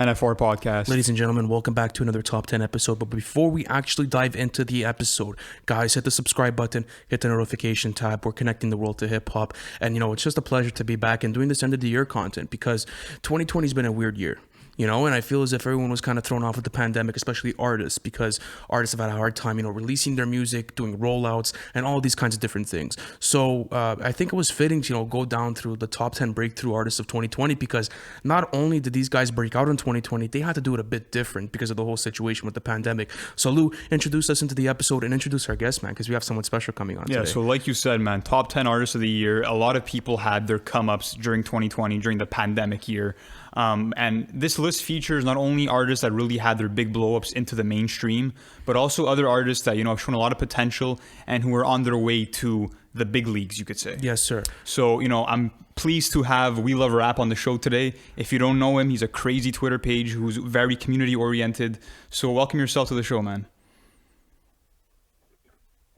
NFR podcast. Ladies and gentlemen, welcome back to another Top 10 episode. But before we actually dive into the episode, guys, hit the subscribe button, hit the notification tab. We're connecting the world to hip hop. And, it's just a pleasure to be back and doing this end of the year content because 2020 has been a weird year. And I feel as if everyone was kind of thrown off with the pandemic, especially artists, because artists have had a hard time, releasing their music, doing rollouts, and all these kinds of different things. So I think it was fitting to, go down through the top 10 breakthrough artists of 2020, because not only did these guys break out in 2020, they had to do it a bit different because of the whole situation with the pandemic. So Lou, introduce us into the episode and introduce our guest, man, because we have someone special coming on today. So like you said, man, top 10 artists of the year. A lot of people had their come-ups during 2020, during the pandemic year. And this list features not only artists that really had their big blow-ups into the mainstream, but also other artists that, have shown a lot of potential and who are on their way to the big leagues, you could say. Yes, sir. So, I'm pleased to have We Love Rap on the show today. If you don't know him, he's a crazy Twitter page who's very community-oriented. So welcome yourself to the show, man.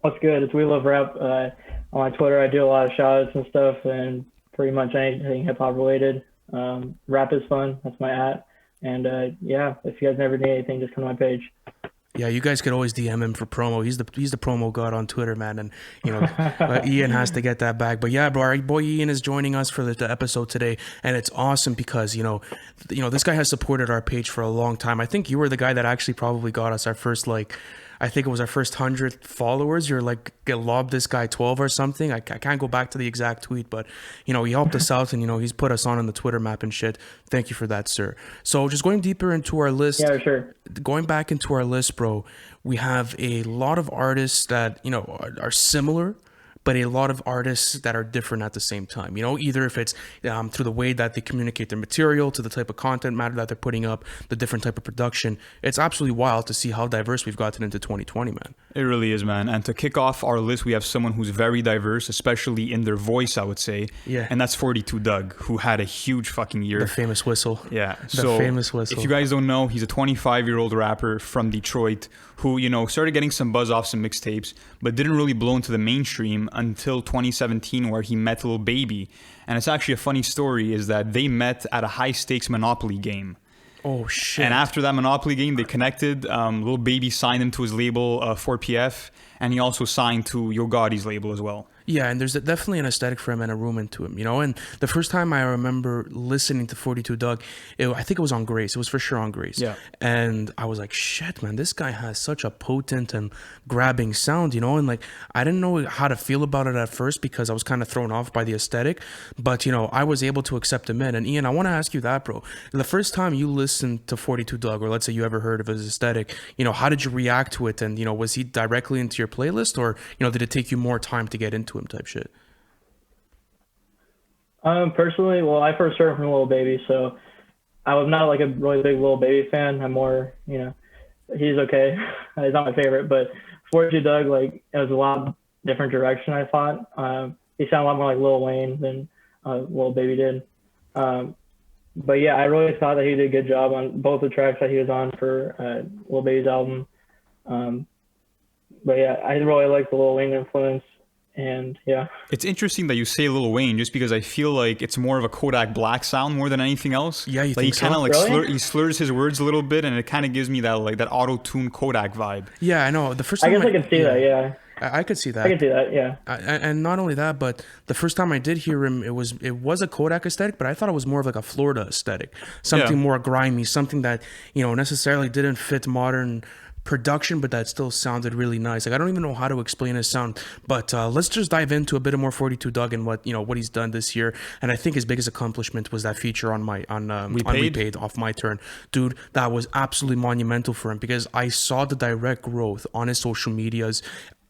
What's good? It's We Love Rap. On my Twitter, I do a lot of shout-outs and stuff, and pretty much anything hip-hop related. Rap is fun. That's my @ and if you guys never need anything, just come to my page. Yeah, you guys could always DM him for promo. He's the promo god on Twitter, man. And Ian has to get that back. But yeah, bro, our boy Ian is joining us for the episode today, and it's awesome because this guy has supported our page for a long time. I think you were the guy that actually probably got us our first I think it was our first 100 followers. You're like, lob this guy 12 or something. I can't go back to the exact tweet, but, he helped us out and, he's put us on the Twitter map and shit. Thank you for that, sir. So just going deeper into our list. Yeah, sure. Going back into our list, bro, we have a lot of artists that, are similar, but a lot of artists that are different at the same time. Either if it's through the way that they communicate their material, to the type of content matter that they're putting up, the different type of production. It's absolutely wild to see how diverse we've gotten into 2020, man. It really is, man. And to kick off our list, we have someone who's very diverse, especially in their voice, I would say. Yeah. And that's 42 Dugg, who had a huge fucking year. The famous whistle. Yeah. The famous whistle. If you guys don't know, he's a 25-year-old rapper from Detroit who, started getting some buzz off some mixtapes, but didn't really blow into the mainstream until 2017, where he met Lil Baby. And it's actually a funny story is that they met at a high-stakes Monopoly game. Oh, shit. And after that Monopoly game, they connected. Lil Baby signed him to his label, 4PF, and he also signed to Yo Gotti's label as well. Yeah, and there's definitely an aesthetic for him and a room into him, And the first time I remember listening to 42 Dugg, I think it was on Grace. It was for sure on Grace. Yeah. And I was like, shit, man, this guy has such a potent and grabbing sound, And I didn't know how to feel about it at first because I was kind of thrown off by the aesthetic. But, I was able to accept him in. And Ian, I want to ask you that, bro. The first time you listened to 42 Dugg, or let's say you ever heard of his aesthetic, how did you react to it? And, was he directly into your playlist, or, did it take you more time to get into him type shit? Personally, well, I first heard from Lil Baby, so I was not like a really big Lil Baby fan. I'm more, he's okay. He's not my favorite, but 42 Dugg, it was a lot different direction, I thought. He sounded a lot more like Lil Wayne than Lil Baby did. But yeah, I really thought that he did a good job on both the tracks that he was on for Lil Baby's album. But yeah, I really like the Lil Wayne influence. And yeah, it's interesting that you say Lil Wayne, just because I feel like it's more of a Kodak Black sound more than anything else. Yeah, you think he kind of Really? he slurs his words a little bit, and it kind of gives me that auto-tune Kodak vibe. Yeah, I know. The first time I guess I can see that. Yeah, I could see that. I can see that. Yeah. And not only that, but the first time I did hear him, it was a Kodak aesthetic, but I thought it was more of like a Florida aesthetic, something more grimy, something that necessarily didn't fit modern production, but that still sounded really nice. I don't even know how to explain his sound, but let's just dive into a bit more 42 Dugg and what he's done this year. And I think his biggest accomplishment was that feature on We Paid off My Turn. Dude, that was absolutely monumental for him because I saw the direct growth on his social medias.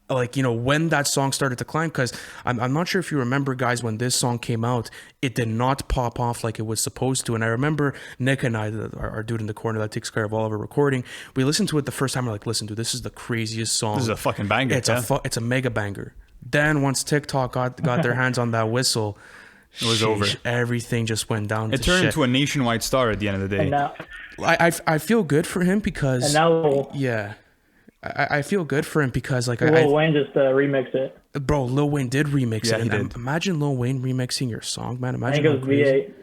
When that song started to climb, because I'm not sure if you remember, guys, when this song came out, it did not pop off like it was supposed to. And I remember Nick and I, our dude in the corner that takes care of all of our recording, we listened to it the first time. We're like, listen, dude, this is the craziest song. This is a fucking banger. It's a mega banger. Then once TikTok got their hands on that whistle, it was over. Everything just went down. It turned into a nationwide star at the end of the day. And now, I feel good for him because and now yeah. I feel good for him because Lil Wayne just remixed it. Bro, Lil Wayne did remix it. He did. Imagine Lil Wayne remixing your song, man. I Imagine think it was V8.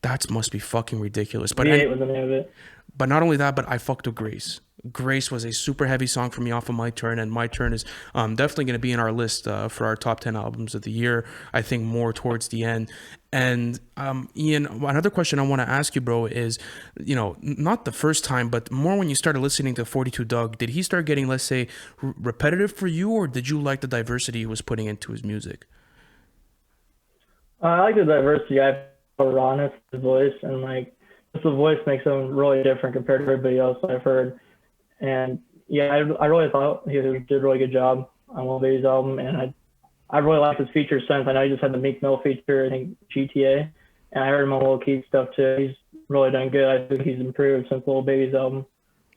That must be fucking ridiculous. But V8 was the name of it. But not only that, but I fucked with Grace. Grace was a super heavy song for me off of My Turn, and My Turn is definitely going to be in our list for our top 10 albums of the year. I think more towards the end. And Ian, another question I want to ask you, bro, is, you know, not the first time, but more when you started listening to 42 Dugg, did he start getting, let's say, repetitive for you, or did you like the diversity he was putting into his music? I like the diversity. I have rawness to his voice, and like just the voice makes him really different compared to everybody else I've heard. And yeah, I really thought he did a really good job on Lil Baby's album, and I really like his features since. I know he just had the Meek Mill feature, I think GTA, and I heard him on Lil Keith stuff too. He's really done good. I think he's improved since Lil Baby's album.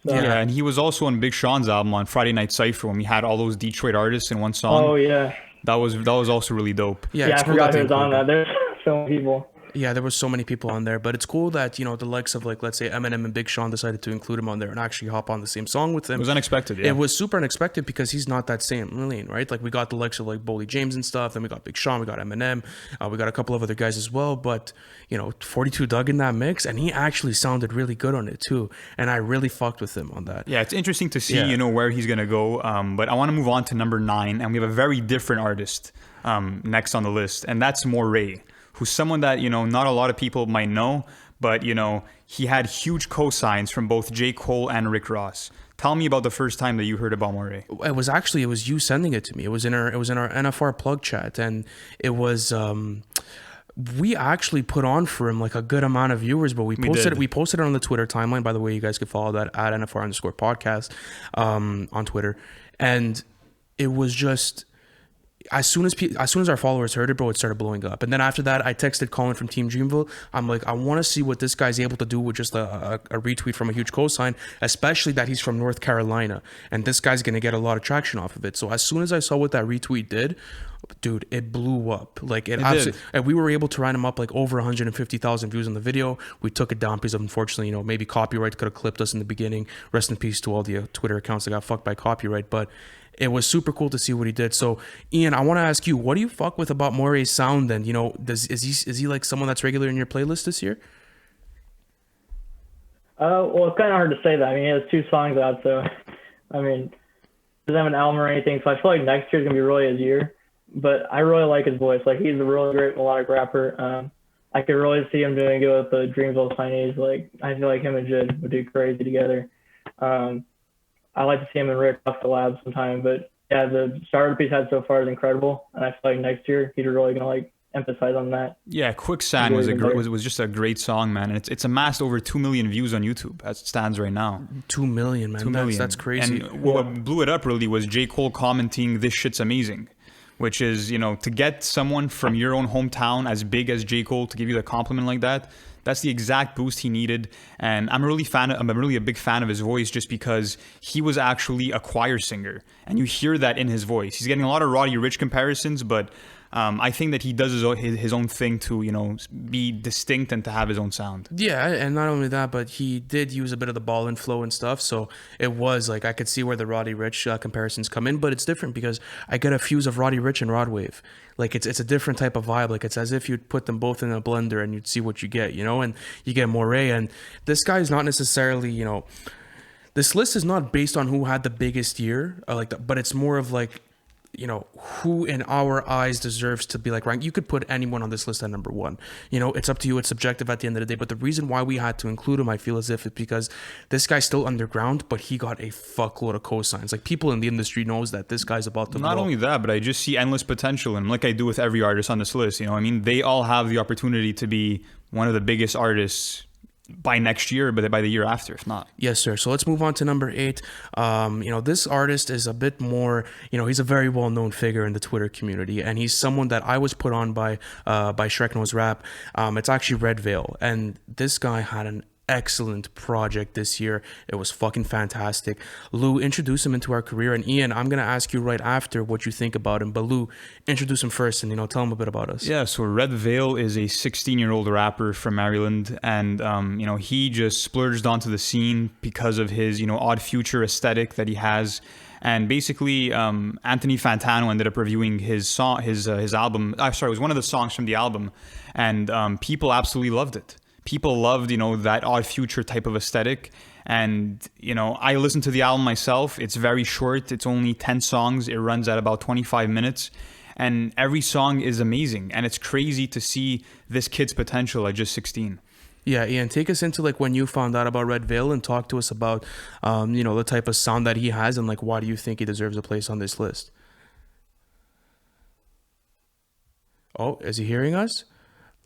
So, yeah, and he was also on Big Sean's album on Friday Night Cypher when we had all those Detroit artists in one song. Oh yeah, that was also really dope. Yeah, I forgot who was on that. There's so many people. Yeah, there was so many people on there, but it's cool that, you know, the likes of, like, let's say Eminem and Big Sean decided to include him on there and actually hop on the same song with him. It was unexpected, yeah. It was super unexpected because he's not that same lane, right? Like, we got the likes of, like, Boldy James and stuff, then we got Big Sean, we got Eminem, we got a couple of other guys as well, but, you know, 42 Dugg in that mix, and he actually sounded really good on it too, and I really fucked with him on that. Yeah, it's interesting to see, you know, where he's going to go, but I want to move on to number 9, and we have a very different artist next on the list, and that's Morray, who's someone that, you know, not a lot of people might know, but, you know, he had huge cosigns from both J. Cole and Rick Ross. Tell me about the first time that you heard about Morray. It was you sending it to me. It was in our NFR plug chat, and it was we actually put on for him like a good amount of viewers, but we posted it on the Twitter timeline. By the way, you guys could follow that at NFR_podcast on Twitter, and it was just. As soon as our followers heard it, bro, it started blowing up. And then after that, I texted Colin from Team Dreamville. I'm like, I want to see what this guy's able to do with just a retweet from a huge cosign, especially that he's from North Carolina. And this guy's going to get a lot of traction off of it. So as soon as I saw what that retweet did, dude, it blew up. Like it absolutely, and we were able to round him up like over 150,000 views on the video. We took it down because unfortunately, you know, maybe copyright could have clipped us in the beginning. Rest in peace to all the Twitter accounts that got fucked by copyright. But it was super cool to see what he did. So, Ian, I want to ask you, what do you fuck with about Morray's sound? And, you know, is he like someone that's regular in your playlist this year? Well, it's kind of hard to say that. I mean, he has 2 songs out, so I mean, he doesn't have an album or anything. So I feel like next year's gonna be really his year. But I really like his voice. Like, he's a really great melodic rapper. I could really see him doing good with the Dreamville signees. Like, I feel like him and Jid would do crazy together. I like to see him and Rick off the lab sometime, but yeah, the starter piece had so far is incredible, and I feel like next year he's really gonna like emphasize on that. Yeah, Quicksand was just a great song, man, and it's amassed over 2 million views on YouTube as it stands right now. 2 million, man. 2 million. That's crazy. And what blew it up really was J. Cole commenting, "This shit's amazing," which is, you know, to get someone from your own hometown as big as J. Cole to give you the compliment like that. That's the exact boost he needed, and I'm really a big fan of his voice just because he was actually a choir singer, and you hear that in his voice. He's getting a lot of Roddy Ricch comparisons, but I think that he does his own thing to, you know, be distinct and to have his own sound. Yeah, and not only that, but he did use a bit of the ball and flow and stuff. So it was like I could see where the Roddy Ricch comparisons come in, but it's different because I get a fuse of Roddy Ricch and Rod Wave. Like it's a different type of vibe. Like it's as if you'd put them both in a blender and you'd see what you get, you know. And you get Morray, and this guy is not necessarily, you know, this list is not based on who had the biggest year, but it's more of like, you know, who in our eyes deserves to be like ranked. You could put anyone on this list at number 1. You know, it's up to you. It's subjective at the end of the day. But the reason why we had to include him, I feel as if it's because this guy's still underground, but he got a fuckload of cosigns. Like people in the industry knows that this guy's about to blow. Not only that, but I just see endless potential in him, like I do with every artist on this list. You know, I mean, they all have the opportunity to be one of the biggest artists by next year, but by the year after, if not. Yes, sir. So let's move on to number 8. You know, this artist is a bit more, you know, he's a very well-known figure in the Twitter community, and he's someone that I was put on by Shrek Knows Rap. It's actually Redveil, and this guy had an excellent project this year. It was fucking fantastic. Lou, introduce him into our career, and Ian, I'm gonna ask you right after what you think about him, but Lou, introduce him first and, you know, tell him a bit about us. Yeah, so Redveil is a 16-year-old rapper from Maryland, and you know, he just splurged onto the scene because of his, you know, Odd Future aesthetic that he has. And basically, Anthony Fantano ended up reviewing his song, his album. It was one of the songs from the album, and people absolutely loved it. people loved, that Odd Future type of aesthetic. And, I listened to the album myself. It's very short. It's only 10 songs. It runs at about 25 minutes. And every song is amazing. And it's crazy to see this kid's potential at just 16. Yeah, Ian, take us into like when you found out about Redveil and talk to us about, the type of sound that he has and like why do you think he deserves a place on this list? Oh, is he hearing us?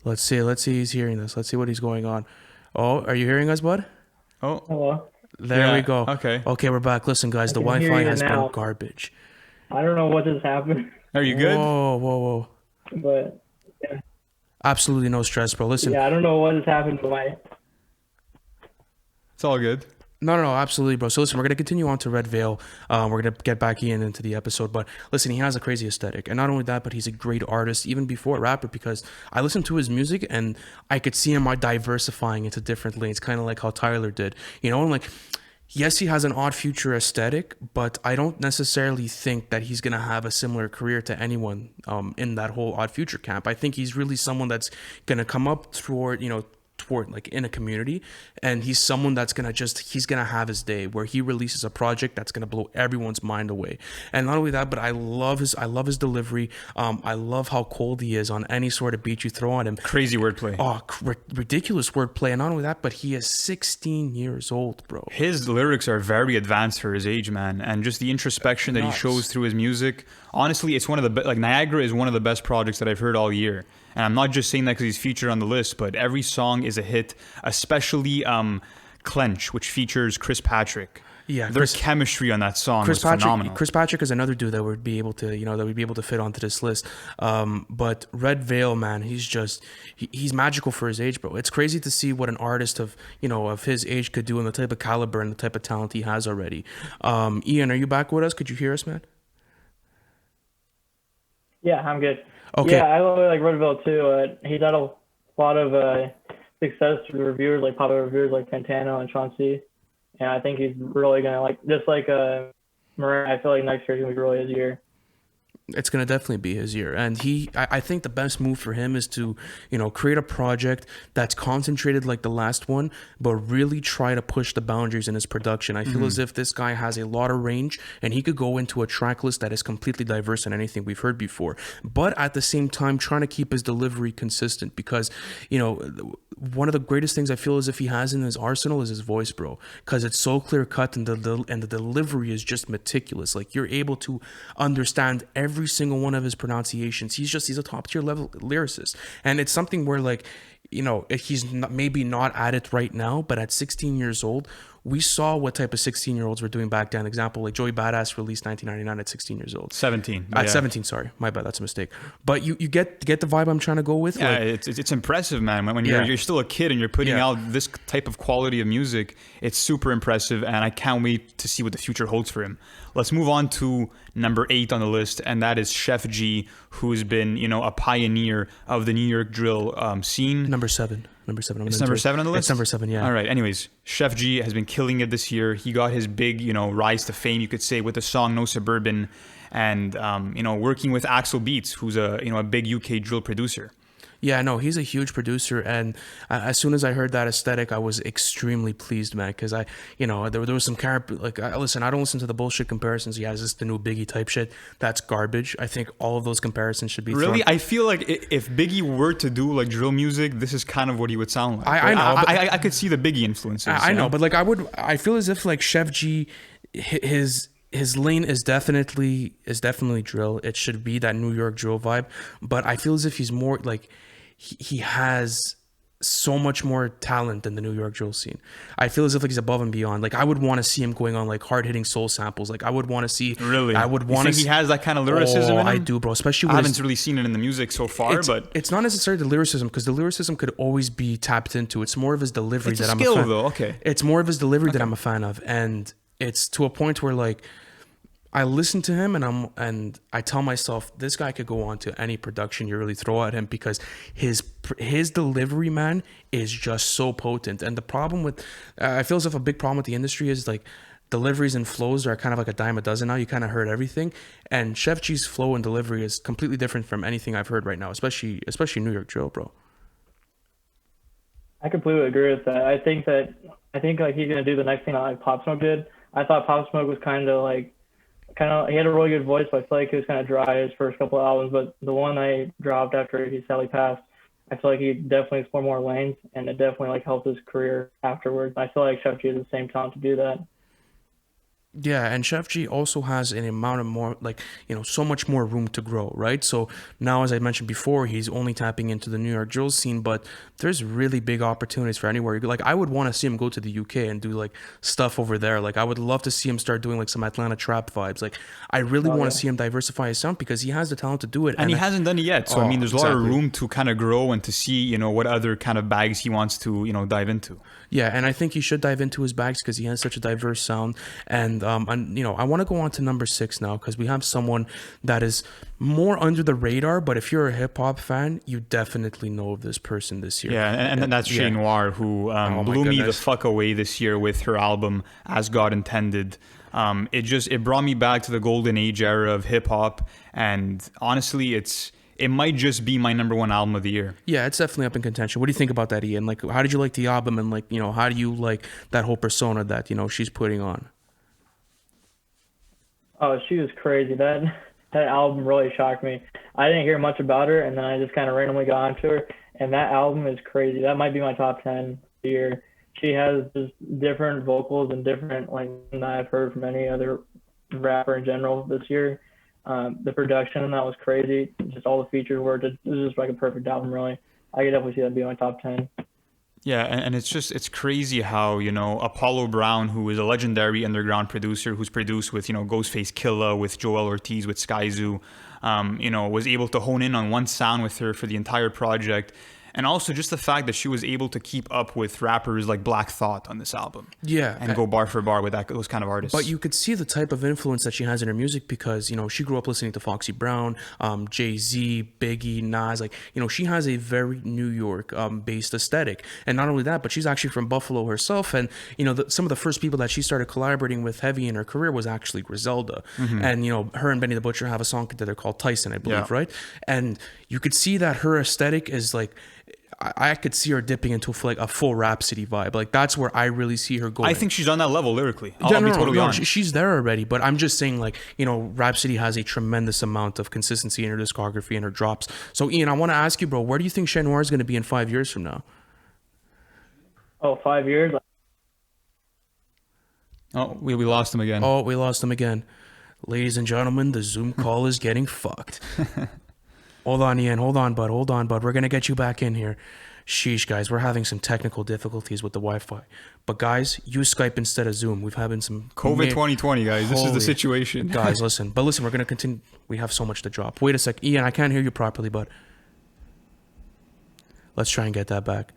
Let's see he's hearing this. Let's see what he's going on. Oh, are you hearing us, bud? Oh, Hello. There we go. Okay, we're back. Listen, guys, the can hear Wi-Fi you has now. been garbage. I don't know what just happened, are you good? Whoa. but Absolutely no stress, bro. Listen. yeah, I don't know what just happened to my. It's all good. No, absolutely, bro. So listen, we're going to continue on to Redveil. We're going to get back into the episode. But listen, he has a crazy aesthetic. And not only that, but he's a great artist, even before rapper, because I listened to his music and I could see him diversifying into different lanes, kind of like how Tyler did. And like, yes, he has an Odd Future aesthetic, but I don't necessarily think that he's going to have a similar career to anyone in that whole Odd Future camp. I think he's really someone that's going to come up toward like in a community, and he's someone that's he's gonna have his day where he releases a project that's gonna blow everyone's mind away. And not only that, but I love his delivery. I love how cold he is on any sort of beat you throw on him. Crazy wordplay. Ridiculous wordplay. And not only that, but he is 16 years old, bro. His lyrics are very advanced for his age, man, and just the introspection that he shows through his music. Honestly, it's one of the Niagara is one of the best projects that I've heard all year. And I'm not just saying that because he's featured on the list, but every song is a hit, especially Clench, which features Chris Patrick. Yeah, their chemistry on that song was phenomenal. Chris Patrick is another dude that would be able to fit onto this list. But Redveil, man, he's magical for his age, bro. It's crazy to see what an artist of his age could do and the type of caliber and the type of talent he has already. Ian, are you back with us? Could you hear us, man? Yeah, I'm good. Okay. Yeah, I really like Redveil too. He's had a lot of success with reviewers, like popular reviewers like Fantano and Chauncey. And I think he's really going to, just like Morray, I feel like next year is going to be really his year. It's going to definitely be his year. And I think the best move for him is to, create a project that's concentrated like the last one, but really try to push the boundaries in his production. I feel as if this guy has a lot of range and he could go into a track list that is completely diverse than anything we've heard before. But at the same time, trying to keep his delivery consistent because, one of the greatest things I feel as if he has in his arsenal is his voice, bro, because it's so clear cut and the delivery is just meticulous. Like you're able to understand every single one of his pronunciations. He's a top tier level lyricist, and it's something where he's maybe not at it right now, but at 16 years old, we saw what type of 16-year-olds were doing back then. Example, like Joey Badass released 1999 at 16 years old. 17. At 17, sorry. My bad, that's a mistake. But you get the vibe I'm trying to go with? Yeah, it's impressive, man. When you're still a kid and you're putting out this type of quality of music, it's super impressive, and I can't wait to see what the future holds for him. Let's move on to number 8 on the list, and that is Sheff G, who's been, a pioneer of the New York drill scene. Number 7. It's number 7 on the list? It's number 7, yeah. All right. Anyways, Sheff G has been killing it this year. He got his big, rise to fame, you could say, with the song No Suburban and, working with Axel Beats, who's a big UK drill producer. Yeah, no, he's a huge producer, and as soon as I heard that aesthetic, I was extremely pleased, man, because there was some listen, I don't listen to the bullshit comparisons. He has the new Biggie type shit. That's garbage. I think all of those comparisons should be really. I feel like if Biggie were to do like drill music, this is kind of what he would sound like. I know, I could see the Biggie influences. I know, but I feel as if like Sheff G, his lane is definitely drill. It should be that New York drill vibe, but I feel as if he's more like he has so much more talent than the New York drill scene. I feel as if he's above and beyond. Like I would want to see him going on like hard hitting soul samples. Like I would want to see. Really, I would want to. He has that kind of lyricism. In him? I do, bro. Especially I haven't really seen it in the music so far, but it's not necessarily the lyricism because the lyricism could always be tapped into. It's more of his delivery I'm a fan. Though, okay. It's more of his delivery that I'm a fan of, and it's to a point where like I listen to him and I tell myself this guy could go on to any production you really throw at him because his delivery, man, is just so potent. And the problem with I feel as if a big problem with the industry is like deliveries and flows are kind of like a dime a dozen now. You kind of heard everything, and Sheff G's flow and delivery is completely different from anything I've heard right now, especially New York drill, bro. I completely agree with that. I think like he's gonna do the next thing that like Pop Smoke did. I thought Pop Smoke was kind of he had a really good voice, but I feel like he was kind of dry his first couple of albums. But the one I dropped after he sadly passed, I feel like he definitely explored more lanes, and it definitely like helped his career afterwards. I feel like Sheff G has the same talent to do that. Yeah, and Sheff G also has an amount of more, like, so much more room to grow, right? So now, as I mentioned before, he's only tapping into the New York drill scene, but there's really big opportunities for anywhere. Like, I would want to see him go to the UK and do, like, stuff over there. Like, I would love to see him start doing, like, some Atlanta trap vibes. Like, I really Oh want yeah. to see him diversify his sound because he has the talent to do it. And he hasn't done it yet. So, I mean, there's a lot of exactly. room to kind of grow and to see, what other kind of bags he wants to, dive into. Yeah, and I think he should dive into his bags because he has such a diverse sound. And I want to go on to number 6 now because we have someone that is more under the radar. But if you're a hip hop fan, you definitely know of this person this year. Yeah, and that's Shay Noir, who Oh, my blew me the goodness. fuck away this year with her album As God Intended. It brought me back to the golden age era of hip hop, and honestly, it might just be my number one album of the year. Yeah, it's definitely up in contention. What do you think about that, Ian? Like, how did you like the album, and like, how do you like that whole persona that she's putting on? Oh, she was crazy. That album really shocked me. I didn't hear much about her, and then I just kind of randomly got onto her, and that album is crazy. That might be my top 10 of the year. She has just different vocals and different like than I've heard from any other rapper in general this year. The production on that was crazy. Just all the features were just it was just like a perfect album. Really, I could definitely see that being my top 10. Yeah, and it's crazy how, Apollo Brown, who is a legendary underground producer who's produced with, Ghostface Killah, with Joel Ortiz, with Skyzoo, was able to hone in on one sound with her for the entire project. And also just the fact that she was able to keep up with rappers like Black Thought on this album. Yeah, And go bar for bar with those kind of artists. but you could see the type of influence that she has in her music because, she grew up listening to Foxy Brown, Jay-Z, Biggie, Nas. Like, she has a very New York based aesthetic. And not only that, but she's actually from Buffalo herself. And, some of the first people that she started collaborating with heavy in her career was actually Griselda. And, her and Benny the Butcher have a song together called Tyson, I believe, Yeah. right? And you could see that her aesthetic is like, I could see her dipping into like a full Rhapsody vibe. Like that's where I really see her going. I think she's on that level lyrically. Yeah, I'll be totally honest. she's there already. But I'm just saying, like, Rhapsody has a tremendous amount of consistency in her discography and her drops. So, Ian, I want to ask you, bro, where do you think Shay Noir is going to be in 5 years from now? Oh, 5 years. Oh, we lost him again. Oh, we lost him again. Ladies and gentlemen, the Zoom call is getting fucked. Hold on, Ian. Hold on, bud. We're going to get you back in here. Sheesh, guys. We're having some technical difficulties with the Wi-Fi. But, guys, use Skype instead of Zoom. We've having some... COVID 2020, guys. This is Holy- the situation. Guys, listen. But listen, we're going to continue. We have so much to drop. Wait a sec. Ian, I can't hear you properly, but... Let's try and get that back.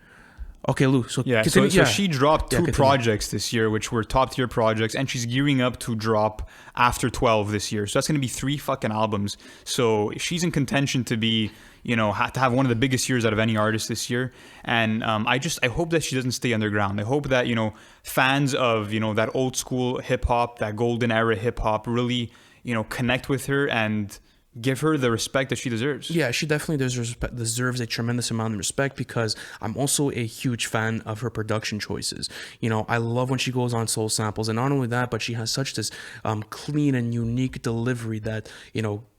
Okay, Lou. So Yeah, continue. so she dropped two continue. projects this year, which were top tier projects, and she's gearing up to drop After 12 this year. So that's going to be 3 fucking albums. So she's in contention to be, to have one of the biggest years out of any artist this year. And I hope that she doesn't stay underground. I hope that, fans of, that old school hip hop, that golden era hip hop really, connect with her and give her the respect that she deserves. Yeah, she definitely deserves a tremendous amount of respect because I'm also a huge fan of her production choices. I love when she goes on soul samples, and not only that, but she has such this clean and unique delivery that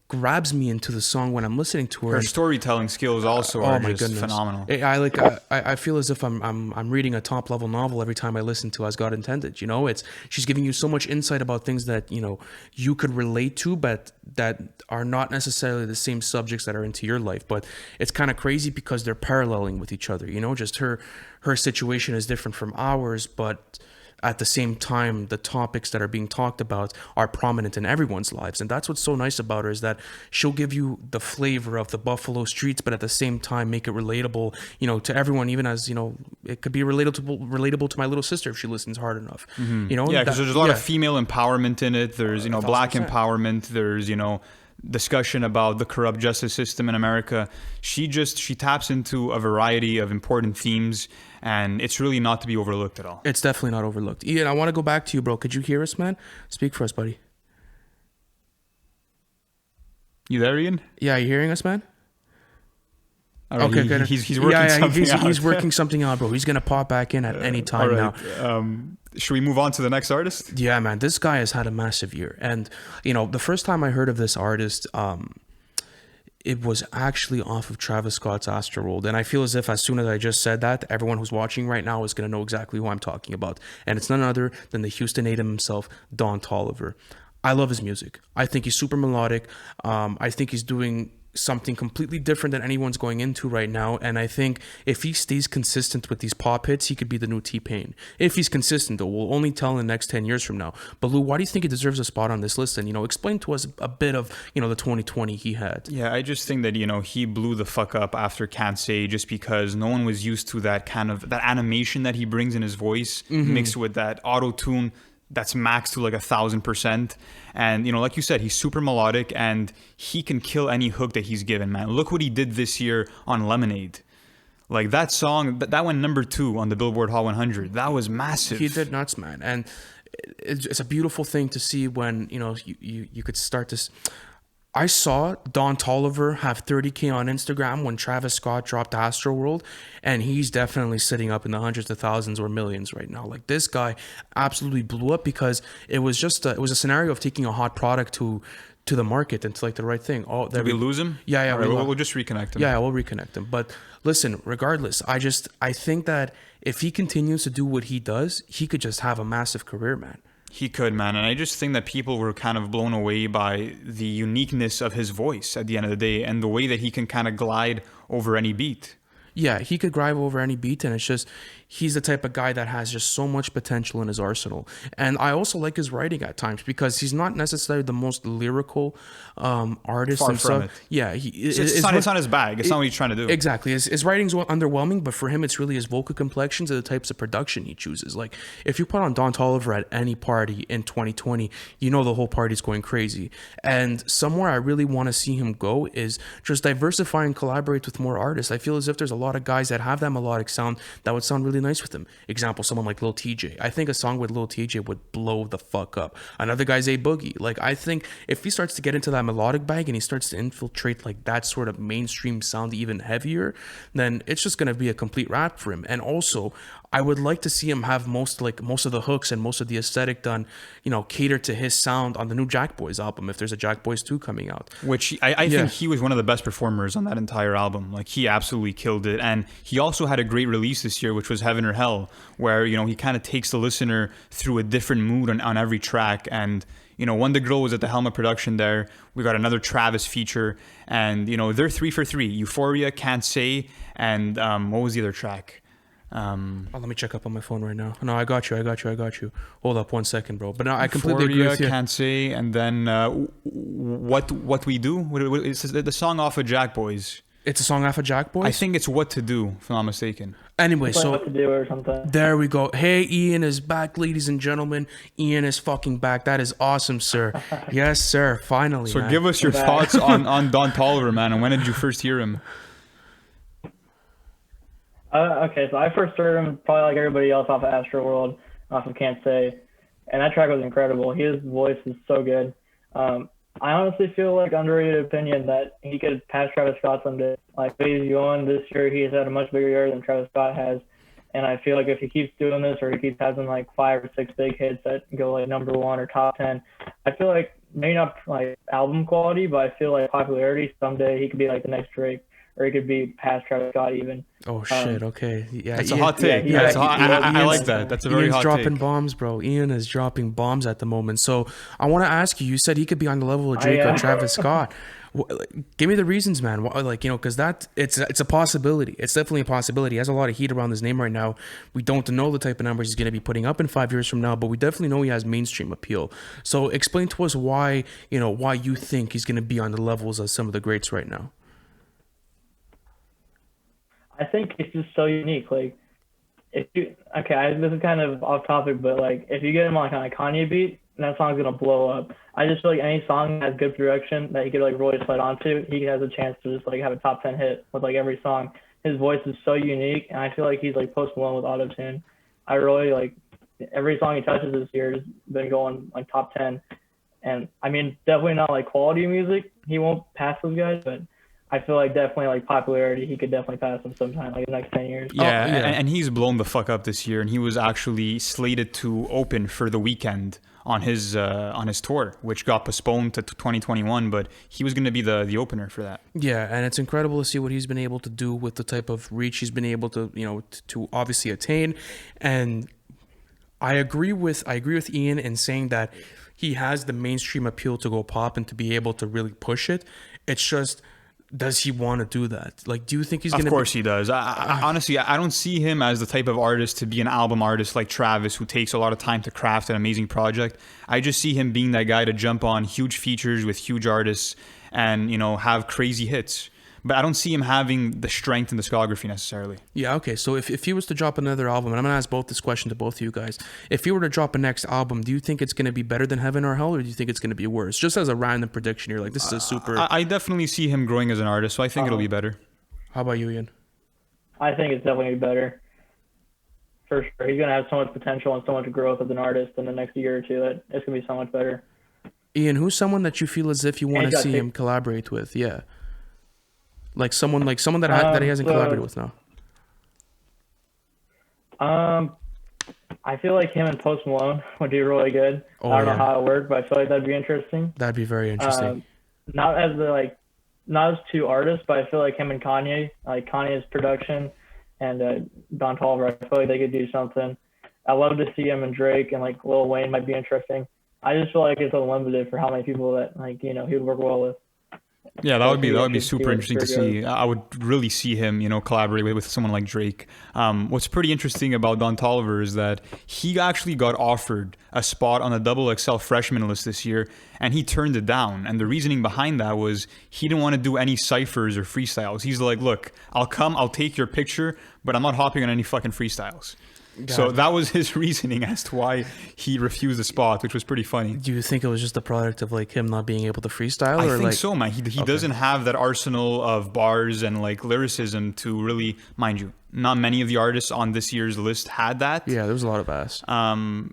grabs me into the song when I'm listening to her. Her storytelling skills also are just phenomenal. I feel as if I'm reading a top level novel every time I listen to As God Intended. She's giving you so much insight about things that you could relate to, but that are not necessarily the same subjects that are into your life. But it's kind of crazy because they're paralleling with each other. Just her situation is different from ours, but at the same time, the topics that are being talked about are prominent in everyone's lives. And that's what's so nice about her is that she'll give you the flavor of the Buffalo streets, but at the same time, make it relatable, to everyone, even as, it could be relatable to my little sister if she listens hard enough. Yeah, because there's a lot of female empowerment in it. There's, black 1000%. empowerment. There's, discussion about the corrupt justice system in America. She taps into a variety of important themes, and it's really not to be overlooked at all. It's definitely not overlooked. Ian, I want to go back to you, bro. Could you hear us, man? Speak for us, buddy. You there, Ian? Yeah, you hearing us, man? All right, Okay, good. He's working something out. He's working something out, bro. He's gonna pop back in at any time all right. now. Should we move on to the next artist? Yeah, man, this guy has had a massive year, and the first time I heard of this artist, it was actually off of Travis Scott's Astroworld, and I feel as if as soon as I just said that, everyone who's watching right now is gonna know exactly who I'm talking about, and it's none other than the Houston native himself, Don Toliver. I love his music. I think he's super melodic. I think he's doing something completely different than anyone's going into right now, and I think if he stays consistent with these pop hits, he could be the new T-Pain. If he's consistent, though, we'll only tell in the next 10 years from now. But Lou, why do you think he deserves a spot on this list? And explain to us a bit of the 2020 he had. Yeah, I just think that he blew the fuck up after Can't Say, just because no one was used to that kind of that animation that he brings in his voice, mixed with that auto tune that's maxed to like 1,000%. And like you said, he's super melodic and he can kill any hook that he's given, man. Look what he did this year on Lemonade. Like that song, that went number 2 on the Billboard Hot 100. That was massive. He did nuts, man. And it's a beautiful thing to see when you could start this. I saw Don Toliver have 30K on Instagram when Travis Scott dropped Astroworld, and he's definitely sitting up in the hundreds of thousands or millions right now. Like, this guy absolutely blew up because it was just it was a scenario of taking a hot product to the market and to like the right thing. Oh, did we lose him? Yeah, right, we'll just reconnect him. Yeah, we'll reconnect him. But listen, regardless, I think that if he continues to do what he does, he could just have a massive career, man. He could, man. And I just think that people were kind of blown away by the uniqueness of his voice at the end of the day and the way that he can kind of glide over any beat. Yeah, he could grind over any beat, and it's just he's the type of guy that has just so much potential in his arsenal. And I also like his writing at times because he's not necessarily the most lyrical artist. Far from it. Yeah, it's not his bag. It's not what he's trying to do. Exactly. His writing's underwhelming, but for him, it's really his vocal complexions and the types of production he chooses. Like, if you put on Don Toliver at any party in 2020, the whole party's going crazy. And somewhere I really want to see him go is just diversify and collaborate with more artists. I feel as if there's a lot of guys that have that melodic sound that would sound really nice with him. Example, someone like Lil TJ. I think a song with Lil TJ would blow the fuck up. Another guy's A Boogie. Like, I think if he starts to get into that melodic bag and he starts to infiltrate like that sort of mainstream sound even heavier, then it's just going to be a complete wrap for him. And also, I would like to see him have most of the hooks and most of the aesthetic done, cater to his sound on the new Jack Boys album, if there's a Jack Boys 2 coming out. Which I think he was one of the best performers on that entire album. Like, he absolutely killed it. And he also had a great release this year, which was Heaven or Hell, where, he kind of takes the listener through a different mood on every track. And, Wonder Girl was at the helm of production there. We got another Travis feature. And, they're 3 for 3. Euphoria, Can't Say, and what was the other track? Let me check up on my phone right now. No, I got you. Hold up 1 second, bro. But no, I completely agree with you. Can't Say, and then what we do? It's the song off of Jack Boys. It's a song off of Jack Boys? I think it's What to Do, if I'm not mistaken. Anyway, so What to Do or something. There we go. Hey, Ian is back, ladies and gentlemen. Ian is fucking back. That is awesome, sir. Yes, sir. Finally. So man. Give us your thoughts on Don Toliver, man, and when did you first hear him? Okay, so I first heard him probably like everybody else off of Astroworld, off of Can't Say, and that track was incredible. His voice is so good. I honestly feel like underrated opinion that he could pass Travis Scott someday. Like, he's going this year, he has had a much bigger year than Travis Scott has, and I feel like if he keeps doing this or he keeps having like 5 or 6 big hits that go like number 1 or top 10, I feel like maybe not like album quality, but I feel like popularity someday he could be like the next Drake. Or he could be past Travis Scott even. Oh shit! Okay, yeah, that's a hot take. I like that. That's a very hot take. Ian's dropping bombs, bro. Ian is dropping bombs at the moment. So I want to ask you. You said he could be on the level of Drake or Travis Scott. Give me the reasons, man. Because it's a possibility. It's definitely a possibility. He has a lot of heat around his name right now. We don't know the type of numbers he's going to be putting up in 5 years from now, but we definitely know he has mainstream appeal. So explain to us why you think he's going to be on the levels of some of the greats right now. I think it's just so unique. Like, this is kind of off topic, but like, if you get him on like a Kanye beat, that song's gonna blow up. I just feel like any song that has good production that he could like really slide onto, he has a chance to just like have a top 10 hit with like every song. His voice is so unique, and I feel like he's like Post Malone with auto-tune. I really like every song he touches this year has been going like top 10, and I mean definitely not like quality music. He won't pass those guys, but I feel like definitely like popularity, he could definitely pass him sometime, like the next 10 years. Yeah, yeah. and he's blown the fuck up this year, and he was actually slated to open for The Weeknd on his tour, which got postponed to 2021, but he was going to be the opener for that. Yeah, and it's incredible to see what he's been able to do with the type of reach he's been able to, to obviously attain. And I agree with Ian in saying that he has the mainstream appeal to go pop and to be able to really push it. It's just, does he want to do that? Like, do you think he's going to? Of course he does. Honestly, I don't see him as the type of artist to be an album artist like Travis, who takes a lot of time to craft an amazing project. I just see him being that guy to jump on huge features with huge artists and, have crazy hits. But I don't see him having the strength in discography necessarily. Yeah, okay. So if he was to drop another album, and I'm going to ask both this question to both of you guys. If he were to drop a next album, do you think it's going to be better than Heaven or Hell, or do you think it's going to be worse? Just as a random prediction here, like this is a super... I definitely see him growing as an artist, so I think it'll be better. How about you, Ian? I think it's definitely gonna be better. For sure. He's going to have so much potential and so much growth as an artist in the next year or two that it's going to be so much better. Ian, who's someone that you feel as if you want to see him collaborate with? Yeah. Like someone that he hasn't collaborated with now. I feel like him and Post Malone would be really good. Oh, I don't know how it worked, but I feel like that'd be interesting. That'd be very interesting. Not as two artists, but I feel like him and Kanye, like Kanye's production and Don Toliver, I feel like they could do something. I love to see him and Drake and like Lil Wayne might be interesting. I just feel like it's unlimited for how many people that he would work well with. Yeah, that would be super interesting to see. I would really see him, collaborate with someone like Drake. What's pretty interesting about Don Toliver is that he actually got offered a spot on the XXL freshman list this year, and he turned it down. And the reasoning behind that was he didn't want to do any ciphers or freestyles. He's like, look, I'll take your picture, but I'm not hopping on any fucking freestyles. So that was his reasoning as to why he refused the spot, which was pretty funny. Do you think it was just a product of like him not being able to freestyle? I think so, man. He doesn't have that arsenal of bars and like lyricism to really, mind you, not many of the artists on this year's list had that. Yeah, there was a lot of ass.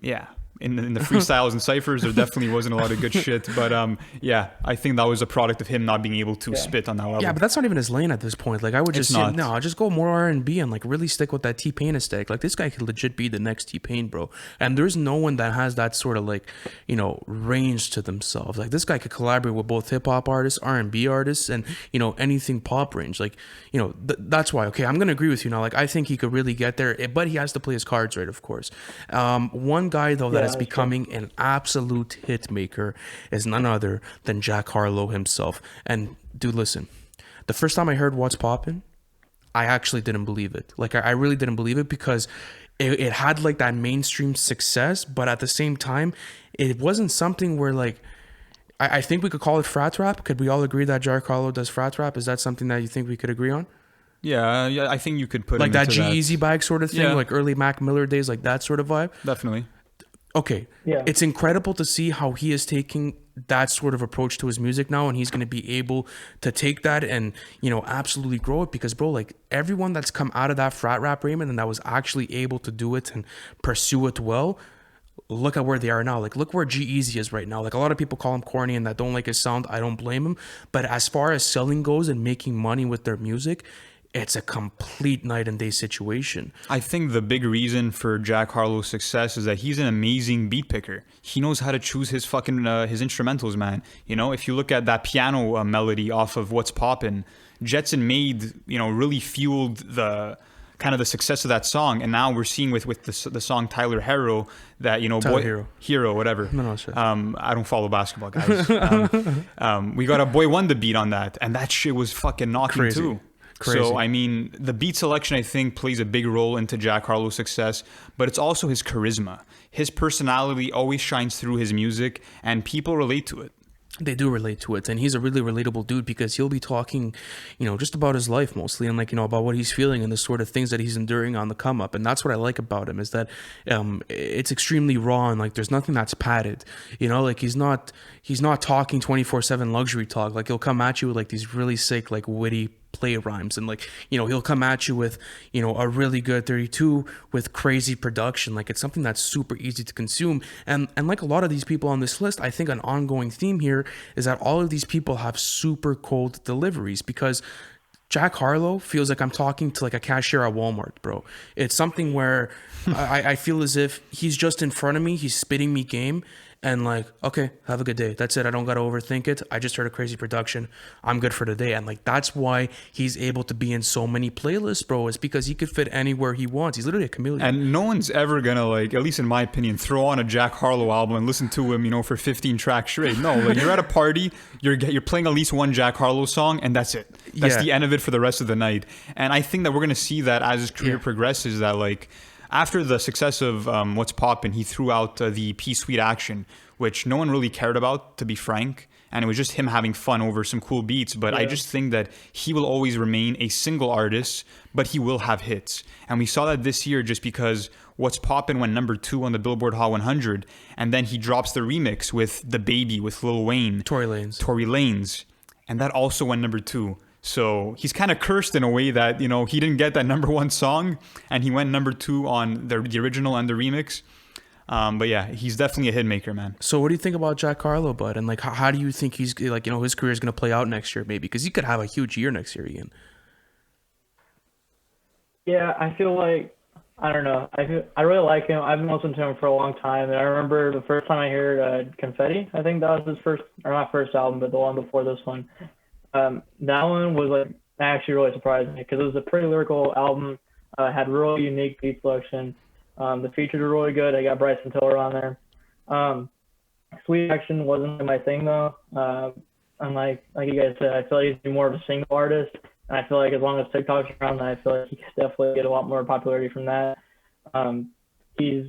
Yeah. In the freestyles and ciphers, there definitely wasn't a lot of good shit. But yeah, I think that was a product of him not being able to spit on that level. Yeah, but that's not even his lane at this point. Like I would just I'll just go more R&B and like really stick with that T-Pain aesthetic. Like this guy could legit be the next T-Pain, bro. And there's no one that has that sort of like, range to themselves. Like this guy could collaborate with both hip hop artists, R&B artists, and anything pop range. Like that's why. Okay, I'm gonna agree with you now. Like I think he could really get there, but he has to play his cards right, of course. One guy though that is becoming an absolute hit maker is none other than Jack Harlow himself. And dude, listen, the first time I heard What's Poppin', I actually didn't believe it. Like I really didn't believe it because it had like that mainstream success, but at the same time, it wasn't something where like I think we could call it frat rap. Could we all agree that Jack Harlow does frat rap? Is that something that you think we could agree on? Yeah, I think you could put like him that into G-Eazy bag sort of thing, like early Mac Miller days, like that sort of vibe. Definitely. Okay, it's incredible to see how he is taking that sort of approach to his music now, and he's going to be able to take that and absolutely grow it because, bro, like everyone that's come out of that frat rap Raymond and that was actually able to do it and pursue it well, look at where they are now. Like look where G-Eazy is right now. Like a lot of people call him corny and that don't like his sound. I don't blame him, but as far as selling goes and making money with their music, it's a complete night and day situation. I think the big reason for Jack Harlow's success is that he's an amazing beat picker. He knows how to choose his fucking his instrumentals, man. If you look at that piano melody off of What's Poppin', Jetson made, really fueled the kind of the success of that song. And now we're seeing with the song Tyler Hero that, Hero, whatever. No, sure. I don't follow basketball, guys. We got a Boy Wonder beat on that, and that shit was fucking knocking too. Crazy. So, I mean, the beat selection, I think, plays a big role into Jack Harlow's success, but it's also his charisma. His personality always shines through his music, and people relate to it. They do relate to it, and he's a really relatable dude because he'll be talking, just about his life mostly, and about what he's feeling and the sort of things that he's enduring on the come up. And that's what I like about him is that it's extremely raw and like there's nothing that's padded. Like he's not talking 24/7 luxury talk. Like he'll come at you with like these really sick, like witty play rhymes, and like, you know, he'll come at you with, you know, a really good 32 with crazy production. Like, it's something that's super easy to consume. And like a lot of these people on this list, I think an ongoing theme here is that all of these people have super cold deliveries, because Jack Harlow feels like I'm talking to like a cashier at Walmart, bro. It's something where I feel as if he's just in front of me, he's spitting me game, and like, okay, have a good day. That's it. I don't got to overthink it. I just heard a crazy production. I'm good for the day. And like, that's why he's able to be in so many playlists, bro. It's because he could fit anywhere he wants. He's literally a chameleon. And no one's ever gonna, like, at least in my opinion, throw on a Jack Harlow album and listen to him, you know, for 15 tracks straight. No, like, you're at a party, you're playing at least one Jack Harlow song, and that's it. That's the end of it for the rest of the night. And I think that we're gonna see that as his career progresses, that like, after the success of What's Poppin', he threw out the P Sweet Action, which no one really cared about, to be frank. And it was just him having fun over some cool beats. But I just think that he will always remain a single artist, but he will have hits. And we saw that this year just because What's Poppin' went number 2 on the Billboard Hot 100. And then he drops the remix with The Baby with Lil Wayne. Tory Lanez. And that also went number 2. So he's kind of cursed in a way that, you know, he didn't get that number 1 song, and he went number 2 on the original and the remix. But yeah, he's definitely a hit maker, man. So what do you think about Jack Harlow, bud? And like, how do you think he's, like, you know, his career is going to play out next year, maybe? Because he could have a huge year next year, Ian. Yeah, I feel like, I don't know. I really like him. I've been listening to him for a long time. And I remember the first time I heard Confetti. I think that was his first, or not first album, but the one before this one. That one was like actually really surprising because it was a pretty lyrical album. Had really unique beat selection. The features were really good. I got Bryson Tiller on there. Sweet Action wasn't my thing though. And like you guys said, I feel like he's more of a single artist. And I feel like as long as TikTok's around, I feel like he could definitely get a lot more popularity from that. He's